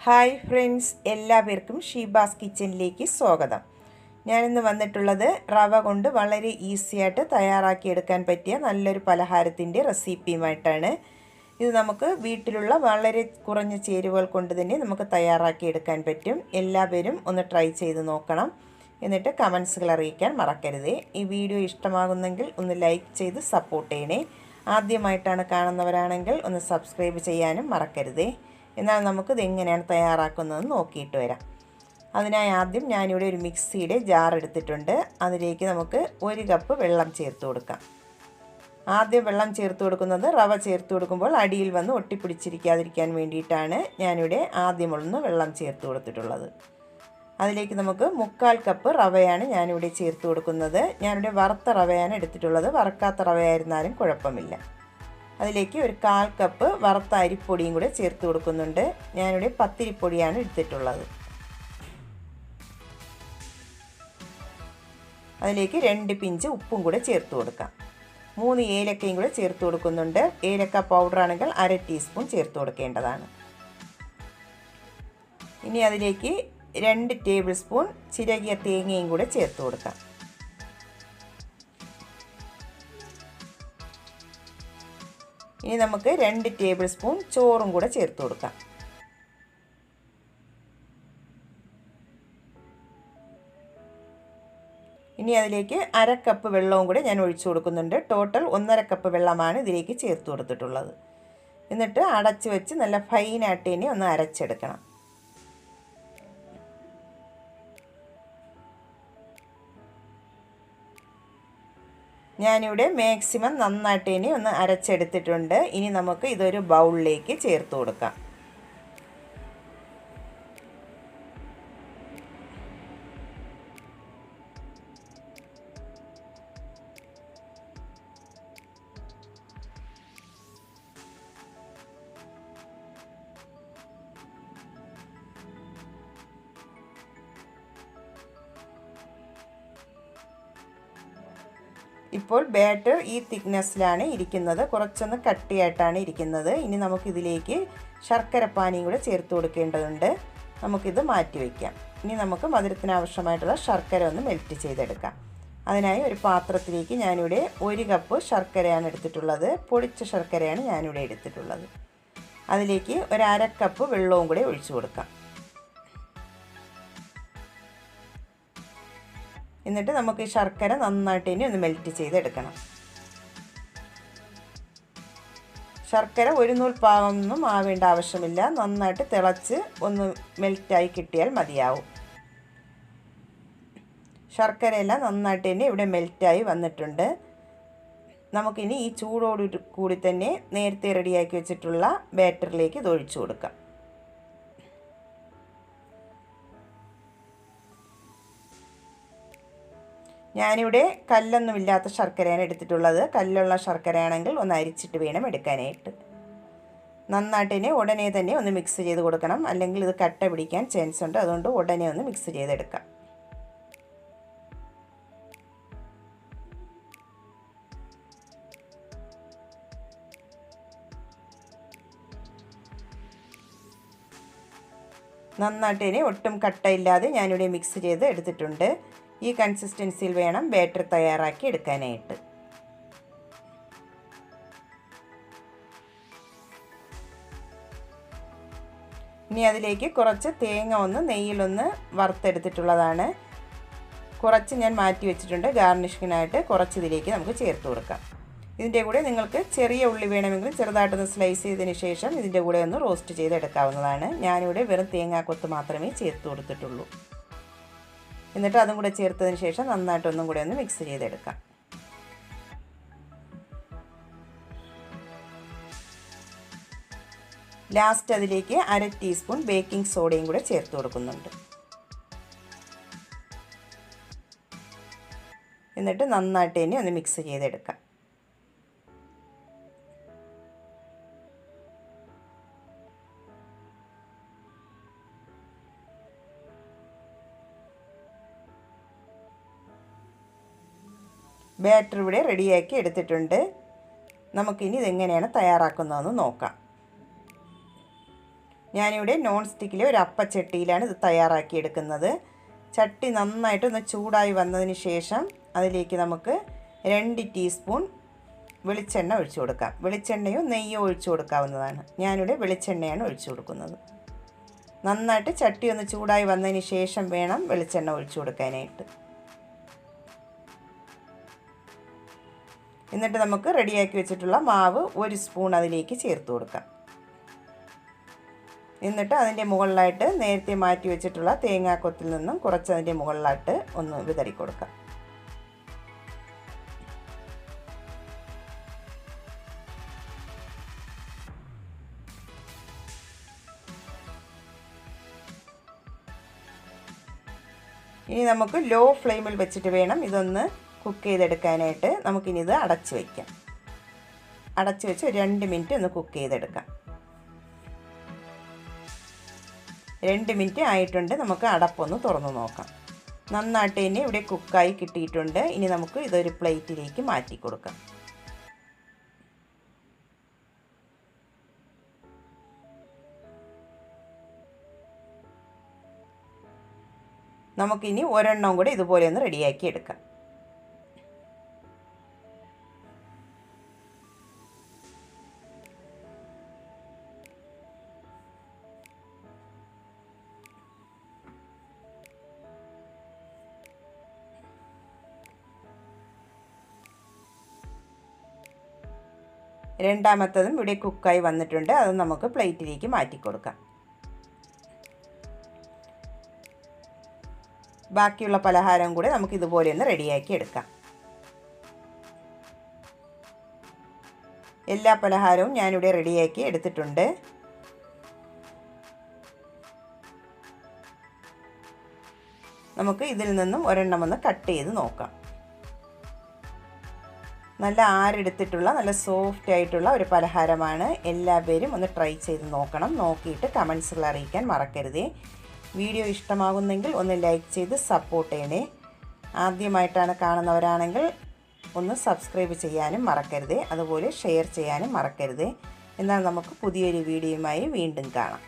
Hi friends, എല്ലാവർക്കും ഷീബാസ് കിച്ചണിലേക്ക് സ്വാഗതം. ഞാനിന്ന് വന്നിട്ടുള്ളത് റവ കൊണ്ട് വളരെ ഈസിയായിട്ട് തയ്യാറാക്കിയെടുക്കാൻ പറ്റിയ നല്ലൊരു പലഹാരത്തിൻ്റെ റെസിപ്പിയുമായിട്ടാണ്. ഇത് നമുക്ക് വീട്ടിലുള്ള വളരെ കുറഞ്ഞ ചേരുവകൾ കൊണ്ട് തന്നെ നമുക്ക് തയ്യാറാക്കിയെടുക്കാൻ പറ്റും. എല്ലാവരും ഒന്ന് ട്രൈ ചെയ്ത് നോക്കണം. എന്നിട്ട് കമൻസുകൾ അറിയിക്കാൻ മറക്കരുത്. ഈ വീഡിയോ ഇഷ്ടമാകുന്നെങ്കിൽ ഒന്ന് ലൈക്ക് ചെയ്ത് സപ്പോർട്ട് ചെയ്യണേ. ആദ്യമായിട്ടാണ് കാണുന്നവരാണെങ്കിൽ ഒന്ന് സബ്സ്ക്രൈബ് ചെയ്യാനും മറക്കരുത്. എന്നാൽ നമുക്കിത് എങ്ങനെയാണ് തയ്യാറാക്കുന്നതെന്ന് നോക്കിയിട്ട് വരാം. അതിനായി ആദ്യം ഞാനിവിടെ ഒരു മിക്സിയുടെ ജാർ എടുത്തിട്ടുണ്ട്. അതിലേക്ക് നമുക്ക് 1 കപ്പ് വെള്ളം ചേർത്ത് കൊടുക്കാം. ആദ്യം വെള്ളം ചേർത്ത് കൊടുക്കുന്നത് റവ ചേർത്ത് കൊടുക്കുമ്പോൾ അടിയിൽ വന്ന് ഒട്ടിപ്പിടിച്ചിരിക്കാതിരിക്കാൻ വേണ്ടിയിട്ടാണ് ഞാനിവിടെ ആദ്യമൊന്ന് വെള്ളം ചേർത്ത് കൊടുത്തിട്ടുള്ളത്. അതിലേക്ക് നമുക്ക് 1/4 കപ്പ് റവയാണ് ഞാനിവിടെ ചേർത്ത് കൊടുക്കുന്നത്. ഞാനിവിടെ വറുത്ത റവയാണ് എടുത്തിട്ടുള്ളത്. വറുക്കാത്ത റവയായിരുന്നാലും കുഴപ്പമില്ല. അതിലേക്ക് ഒരു 1/4 കപ്പ് വറുത്ത അരിപ്പൊടിയും കൂടെ ചേർത്ത് കൊടുക്കുന്നുണ്ട്. ഞാനിവിടെ പത്തിരിപ്പൊടിയാണ് എടുത്തിട്ടുള്ളത്. അതിലേക്ക് 2 പിഞ്ച് ഉപ്പും കൂടെ ചേർത്ത് കൊടുക്കാം. 3 ഏലക്കയും കൂടെ ചേർത്ത് കൊടുക്കുന്നുണ്ട്. ഏലക്ക പൗഡർ ആണെങ്കിൽ 1/2 ടീസ്പൂൺ ചേർത്ത് കൊടുക്കേണ്ടതാണ്. ഇനി അതിലേക്ക് 2 ടേബിൾ സ്പൂൺ ചിരകിയ തേങ്ങയും കൂടെ ചേർത്ത് കൊടുക്കാം. ഇനി നമുക്ക് 2 ടേബിൾ സ്പൂൺ ചോറും കൂടെ ചേർത്ത് കൊടുക്കാം. ഇനി അതിലേക്ക് 1/2 കപ്പ് വെള്ളവും കൂടെ ഞാൻ ഒഴിച്ചു കൊടുക്കുന്നുണ്ട്. ടോട്ടൽ 1/2 കപ്പ് വെള്ളമാണ് ഇതിലേക്ക് ചേർത്ത് കൊടുത്തിട്ടുള്ളത്. എന്നിട്ട് അടച്ച് വെച്ച് നല്ല ഫൈനായിട്ട് ഇനി ഒന്ന് അരച്ചെടുക്കണം. ഞാനിവിടെ മാക്സിമം നന്നായിട്ട് ഇനി ഒന്ന് അരച്ചെടുത്തിട്ടുണ്ട്. ഇനി നമുക്ക് ഇതൊരു ബൗളിലേക്ക് ചേർത്ത് കൊടുക്കാം. ഇപ്പോൾ ബാറ്റർ ഈ തിക്നെസ്സിലാണ് ഇരിക്കുന്നത്. കുറച്ചൊന്ന് കട്ടിയായിട്ടാണ് ഇരിക്കുന്നത്. ഇനി നമുക്കിതിലേക്ക് ശർക്കരപ്പാനിയും കൂടെ ചേർത്ത് കൊടുക്കേണ്ടതുണ്ട്. നമുക്കിത് മാറ്റി വയ്ക്കാം. ഇനി നമുക്ക് മധുരത്തിന് ആവശ്യമായിട്ടുള്ള ശർക്കര ഒന്ന് മെൽറ്റ് ചെയ്തെടുക്കാം. അതിനായി ഒരു പാത്രത്തിലേക്ക് ഞാനിവിടെ 1 കപ്പ് ശർക്കരയാണ് എടുത്തിട്ടുള്ളത്. പൊടിച്ച ശർക്കരയാണ് ഞാനിവിടെ എടുത്തിട്ടുള്ളത്. അതിലേക്ക് ഒരു 1/2 കപ്പ് വെള്ളവും കൂടെ ഒഴിച്ചു കൊടുക്കാം. എന്നിട്ട് നമുക്ക് ഈ ശർക്കര നന്നായിട്ട് ഇനി ഒന്ന് മെൽറ്റ് ചെയ്തെടുക്കണം. ശർക്കര ഒരു നൂൽ പാകമൊന്നും ആവേണ്ട ആവശ്യമില്ല. നന്നായിട്ട് തിളച്ച് ഒന്ന് മെൽറ്റായി കിട്ടിയാൽ മതിയാവും. ശർക്കരയെല്ലാം നന്നായിട്ട് തന്നെ ഇവിടെ മെൽറ്റായി വന്നിട്ടുണ്ട്. നമുക്കിനി ഈ ചൂടോട് കൂടി തന്നെ നേരത്തെ റെഡിയാക്കി വെച്ചിട്ടുള്ള ബാറ്ററിലേക്ക് ഇത് ഒഴിച്ചു കൊടുക്കാം. ഞാനിവിടെ കല്ലൊന്നുമില്ലാത്ത ശർക്കരയാണ് എടുത്തിട്ടുള്ളത്. കല്ലുള്ള ശർക്കരയാണെങ്കിൽ ഒന്ന് അരിച്ചിട്ട് വേണം എടുക്കാനായിട്ട്. നന്നായിട്ട് ഉടനെ തന്നെ ഒന്ന് മിക്സ് ചെയ്ത് കൊടുക്കണം. അല്ലെങ്കിൽ ഇത് കട്ട പിടിക്കാൻ ചാൻസ് ഉണ്ട്. അതുകൊണ്ട് ഉടനെ ഒന്ന് മിക്സ് ചെയ്തെടുക്കാം. നന്നായിട്ട് ഒട്ടും കട്ടയില്ലാതെ ഞാനിവിടെ മിക്സ് ചെയ്ത് എടുത്തിട്ടുണ്ട്. ഈ കൺസിസ്റ്റൻസിയിൽ വേണം ബാറ്റർ തയ്യാറാക്കി എടുക്കാനായിട്ട്. ഇനി അതിലേക്ക് കുറച്ച് തേങ്ങ ഒന്ന് നെയ്യിലൊന്ന് വറുത്തെടുത്തിട്ടുള്ളതാണ്. കുറച്ച് ഞാൻ മാറ്റി വെച്ചിട്ടുണ്ട്. ഗാർണിഷിങ്ങിനായിട്ട് കുറച്ച് ഇതിലേക്ക് നമുക്ക് ചേർത്ത് കൊടുക്കാം. ഇതിൻ്റെ കൂടെ നിങ്ങൾക്ക് ചെറിയ ഉള്ളി വേണമെങ്കിൽ ചെറുതായിട്ടൊന്ന് സ്ലൈസ് ചെയ്തതിന് ശേഷം ഇതിൻ്റെ കൂടെ ഒന്ന് റോസ്റ്റ് ചെയ്തെടുക്കാവുന്നതാണ്. ഞാനിവിടെ വെറും തേങ്ങാക്കൊത്ത് മാത്രമേ ചേർത്ത് കൊടുത്തിട്ടുള്ളൂ. എന്നിട്ട് അതും കൂടെ ചേർത്തതിന് ശേഷം നന്നായിട്ടൊന്നും കൂടെ ഒന്ന് മിക്സ് ചെയ്തെടുക്കാം. ലാസ്റ്റ് അതിലേക്ക് 1/2 ടീസ്പൂൺ ബേക്കിംഗ് സോഡയും കൂടെ ചേർത്ത് കൊടുക്കുന്നുണ്ട്. എന്നിട്ട് നന്നായിട്ട് തന്നെ ഒന്ന് മിക്സ് ചെയ്തെടുക്കാം. ബാറ്റർ ഇവിടെ റെഡിയാക്കി എടുത്തിട്ടുണ്ട്. നമുക്കിനി ഇതെങ്ങനെയാണ് തയ്യാറാക്കുന്നതെന്ന് നോക്കാം. ഞാനിവിടെ നോൺ സ്റ്റിക്കിലെ ഒരു അപ്പച്ചട്ടിയിലാണ് ഇത് തയ്യാറാക്കിയെടുക്കുന്നത്. ചട്ടി നന്നായിട്ടൊന്ന് ചൂടായി വന്നതിന് ശേഷം അതിലേക്ക് നമുക്ക് 2 ടീസ്പൂൺ വെളിച്ചെണ്ണ ഒഴിച്ചു കൊടുക്കാം. വെളിച്ചെണ്ണയോ നെയ്യോ ഒഴിച്ചു കൊടുക്കാവുന്നതാണ്. ഞാനിവിടെ വെളിച്ചെണ്ണയാണ് ഒഴിച്ചു കൊടുക്കുന്നത്. നന്നായിട്ട് ചട്ടി ഒന്ന് ചൂടായി വന്നതിന് ശേഷം വേണം വെളിച്ചെണ്ണ ഒഴിച്ചു കൊടുക്കാനായിട്ട്. എന്നിട്ട് നമുക്ക് റെഡിയാക്കി വെച്ചിട്ടുള്ള മാവ് 1 സ്പൂൺ അതിലേക്ക് ചേർത്ത് കൊടുക്കാം. എന്നിട്ട് അതിൻ്റെ മുകളിലായിട്ട് നേരത്തെ മാറ്റി വെച്ചിട്ടുള്ള തേങ്ങാക്കൊത്തിൽ നിന്നും കുറച്ച് അതിൻ്റെ മുകളിലായിട്ട് ഒന്ന് വിതറി കൊടുക്കാം. ഇനി നമുക്ക് ലോ ഫ്ലെയിമിൽ വെച്ചിട്ട് വേണം ഇതൊന്ന് കുക്ക് ചെയ്തെടുക്കാനായിട്ട്. നമുക്കിനി ഇത് അടച്ച് വയ്ക്കാം. അടച്ച് വെച്ച് 2 മിനിറ്റ് ഒന്ന് കുക്ക് ചെയ്തെടുക്കാം. 2 മിനിറ്റ് ആയിട്ടുണ്ട്. നമുക്ക് അടപ്പൊന്ന് തുറന്ന് നോക്കാം. നന്നായിട്ട് തന്നെ ഇവിടെ കുക്കായി കിട്ടിയിട്ടുണ്ട്. ഇനി നമുക്ക് ഇതൊരു പ്ലേറ്റിലേക്ക് മാറ്റി കൊടുക്കാം. നമുക്കിനി ഒരെണ്ണം കൂടി ഇതുപോലെ ഒന്ന് റെഡിയാക്കി എടുക്കാം. രണ്ടാമത്തതും ഇവിടെ കുക്കായി വന്നിട്ടുണ്ട്. അത് നമുക്ക് പ്ലേറ്റിലേക്ക് മാറ്റി കൊടുക്കാം. ബാക്കിയുള്ള പലഹാരം കൂടെ നമുക്ക് ഇതുപോലെ ഒന്ന് റെഡിയാക്കി എടുക്കാം. എല്ലാ പലഹാരവും ഞാനിവിടെ റെഡിയാക്കി എടുത്തിട്ടുണ്ട്. നമുക്ക് ഇതിൽ നിന്നും ഒരെണ്ണം ഒന്ന് കട്ട് ചെയ്ത് നോക്കാം. നല്ല ആരെടുത്തിട്ടുള്ള നല്ല സോഫ്റ്റ് ആയിട്ടുള്ള ഒരു പലഹാരമാണ്. എല്ലാവരും ഒന്ന് ട്രൈ ചെയ്ത് നോക്കണം. നോക്കിയിട്ട് കമൻസുകൾ അറിയിക്കാൻ മറക്കരുതേ. വീഡിയോ ഇഷ്ടമാകുന്നെങ്കിൽ ഒന്ന് ലൈക്ക് ചെയ്ത് സപ്പോർട്ട് ചെയ്യണേ. ആദ്യമായിട്ടാണ് കാണുന്നവരാണെങ്കിൽ ഒന്ന് സബ്സ്ക്രൈബ് ചെയ്യാനും മറക്കരുതേ. അതുപോലെ ഷെയർ ചെയ്യാനും മറക്കരുതേ. എന്നാൽ നമുക്ക് പുതിയൊരു വീഡിയോയുമായി വീണ്ടും കാണാം.